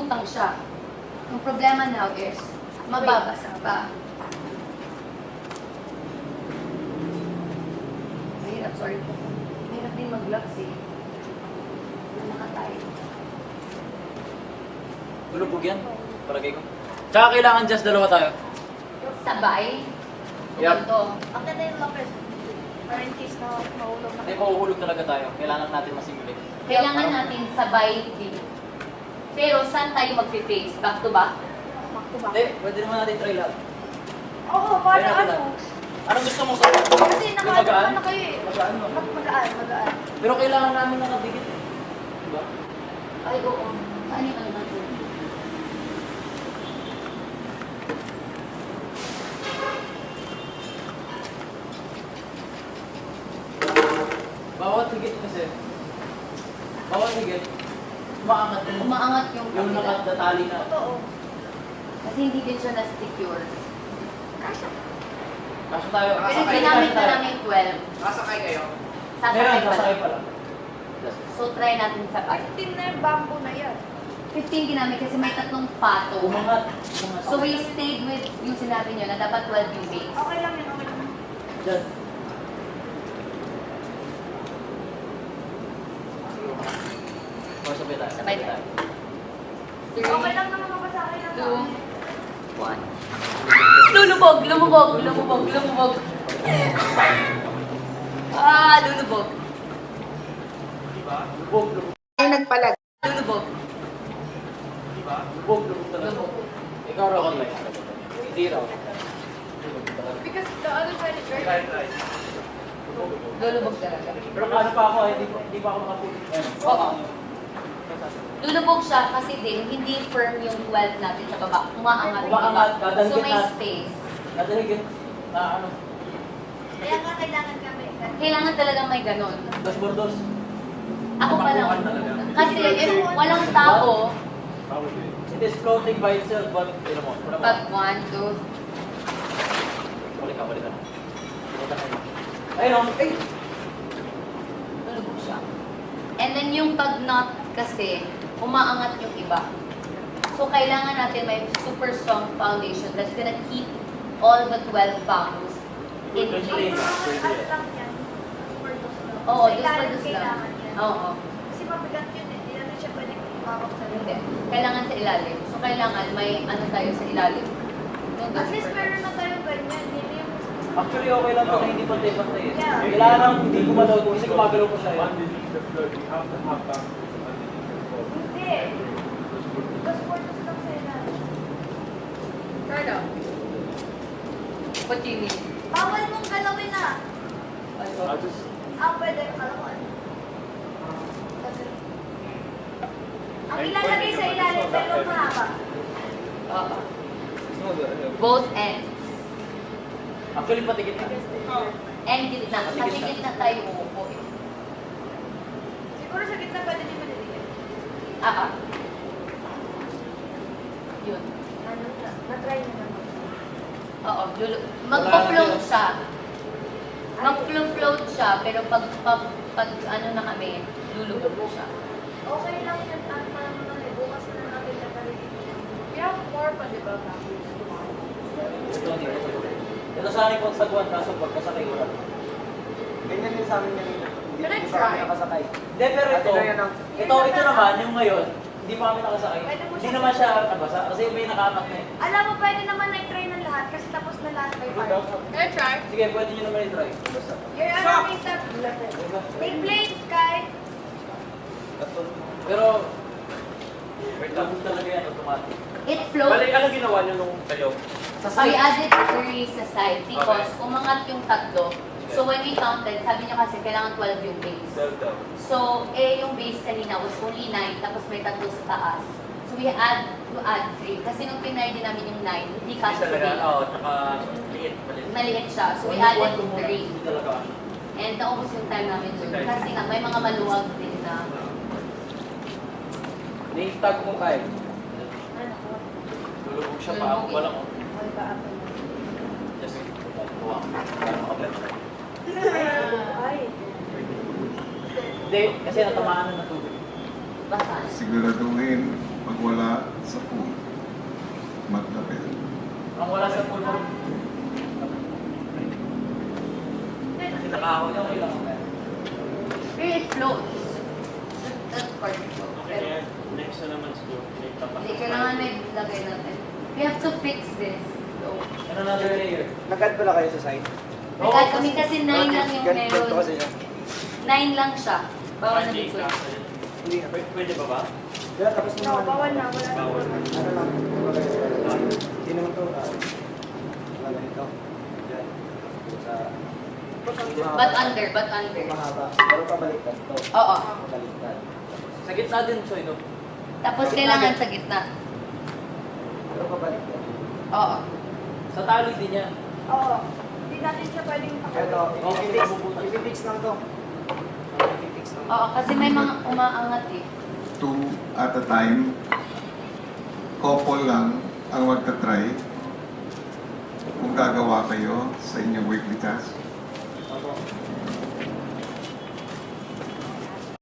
lumutang siya. Yung problema now is, mababasa pa. Mahirap, sorry po. Mahirap din mag-locks eh. Nakatay. Tulubog yan. Palagay ko. Tsaka kailangan just dalawa tayo. Sabay. Yup. Ito. Ang ganda yung lapis. Para in case na mahulog na. Hindi, mahuhulog talaga tayo. Kailangan natin masimulate. Kailangan natin sabay din. Pero saan tayo mag-face? Back to back? Back to back. Hindi, pwede naman natin try lahat. Oo, para Kaya natin ano? Anong gusto mo sa Kasi Yung magaan? ano kayo eh. Magaan mo. Magaan. Pero kailangan namin nakadikit eh. Diba? Ay, oo. Ano yung ano natin? Bawat higit kasi. Bawat higit. Umaangat yung Umaangat yung kabila. nakatatali na. Totoo. Kasi hindi din siya na-secure. Kasha. Kaso tayo. Pero ginamit na namin 12. Nasakay kayo? Sasakay Meron, pa sasakay lang. pa lang. So, try natin sa 15 na yung bamboo na yan. 15 ginamit kasi may tatlong pato. Umangat. So, we stayed with yung sinabi nyo na dapat 12 yung base. Okay lang yun, okay lang. Diyan. O, sabay tayo. Sabay tayo. Okay lang naman mabasakay lang. 2, 1. Lulubog! Lumubog! Lumubog! Lumubog! Ah! Lulubog! Diba? Lubog, lubog. Ay, nagpalag. Lulubog! Diba? Lubog, lubog talaga. Lubog. Ikaw raw online. Hindi raw. Because the other side is very Right. Lulubog talaga. Pero kano pa ako, hindi pa ako nakapulit. Oo. Lulubog siya kasi din, hindi firm yung 12 natin sa baba. Umaangat yung Umaangat, baba. dadalhin So may natin. space. Nadalagin na ano, Kaya nga kailangan kami. Kailangan talagang may ganun. dos bordos. Ako pa lang. Makuhaan talaga. Kasi if walang tao, It is floating by itself, but, you know, pag 1, 2, balik ka na. Ayun o, ay! lulubog siya. And then yung pag not kasi, umaangat yung iba. So kailangan natin may super strong foundation that's gonna keep all the 12 bamboos in Ang place. mga ano lang yan. Super dos lang. Oo, Sa dos ilalim per dos lang. kailangan yan. Oo. Kasi mabigat yun eh. Hindi natin siya pwede kumawak sa Hindi. loob. Kailangan sa ilalim. So kailangan may ano tayo sa ilalim. Yung At dos least per meron dos. na tayong ganyan. Hindi na yung... Actually, okay lang to na hindi pantay-pantay eh. Yeah. Kailangan lang hindi gumalaw kasi gumagalaw ko siya eh. Underneath the floor, you have to have that underneath the floor. Hindi. Dos por dos lang sa ilalim. Carla. What do you mean? Bawal mong galawin na. I'll just Pwede yung kalawan. Ang ilalagay sa ilalim pero mahaba. Oo. Both ends. Actually, patikit na. And gitna. Kasi gitna tayo uupo eh. Siguro sa gitna pwede din madaligan. Yun. Ano na? Na-try na naman. Oo. Magpa-float siya. Mag-float siya, pero pag ano na kami, lulubog siya. Okay lang yan. At parang naman eh. Bukas na natin napalitin. We have more pa, di ba? Ito, hindi ko. Ito sana yung pagsagwan, kaso pagkasakay ko lang. ganyan din sa amin kanina. Can I Hindi pa kami try? nakasakay. Hindi, pero Ate ito, na yan ang... ito naman, yung ngayon, hindi pa kami nakasakay. Pwede mo Hindi siya- naman siya nabasa, kasi may nakaangat na eh. Alam mo, pwede naman na-try ng lahat kasi tapos na lahat by fire. Can I try? Sige, pwede nyo naman i-try. Basta. You're ano, may step. Take blade, Kai. Pero, wait lang, talaga yan, automatic. It floats. Balik, ano ginawa niyo nung kayo? Sa We side, added 3 sa side because umangat yung tatlo. So when we counted, sabi niya kasi kailangan 12 yung base. Daw. So, yung base kanina was only 9, tapos may tatlo sa taas. So we add 3. Kasi nung tinry din namin yung 9, hindi Hindi kasi sa talaga, base. oo, tsaka liit. Maliit siya. So we one added to one, 3. hindi talaga. And naubos yung time namin dun. Kasi nga, may mga maluwag din na. Name-tag mo kay. Ano ko? Lulubog siya pa. Lulubog eh. Walang ko. Okay ba ako? Just, tuwa ko. Para makablend tayo. Ay. Hindi, kasi natamaan na ng tubig. Basta. Siguraduhin pag wala sa pool, maglapit. Ang wala sa pool mo. Kasi nakahon yung ilang. Pero it floats. That part floats. Okay, Pero next na naman siguro. hindi, kailangan may lagay natin. We have to fix this. So, Ano another layer? Nag-add pala kayo sa site? nag-add kami kasi 9 lang yung Ganito meron. kasi siya. 9 lang siya. Bawal na dito. Hindi na. Pwede ba ba? Kaya tapos na No, naman. bawal na. Wala na. Bawal. Ano lang, hindi naman to, wala ganito. Yan. Sa, But under. mahaba. Pero pabaliktad to. Oo. Pabaliktad. Sa gitna din, Soy, no? Tapos kailangan sa gitna. Pero pabaliktad. Oo. Sa tali din yan. Oo. Hindi natin siya pwedeng Ito, pakawin. i-fix lang to. I-fix lang. Oo, kasi may mga umaangat eh. 2 at a time. Couple lang ang magta-try. Kung gagawa kayo sa inyong weekly task.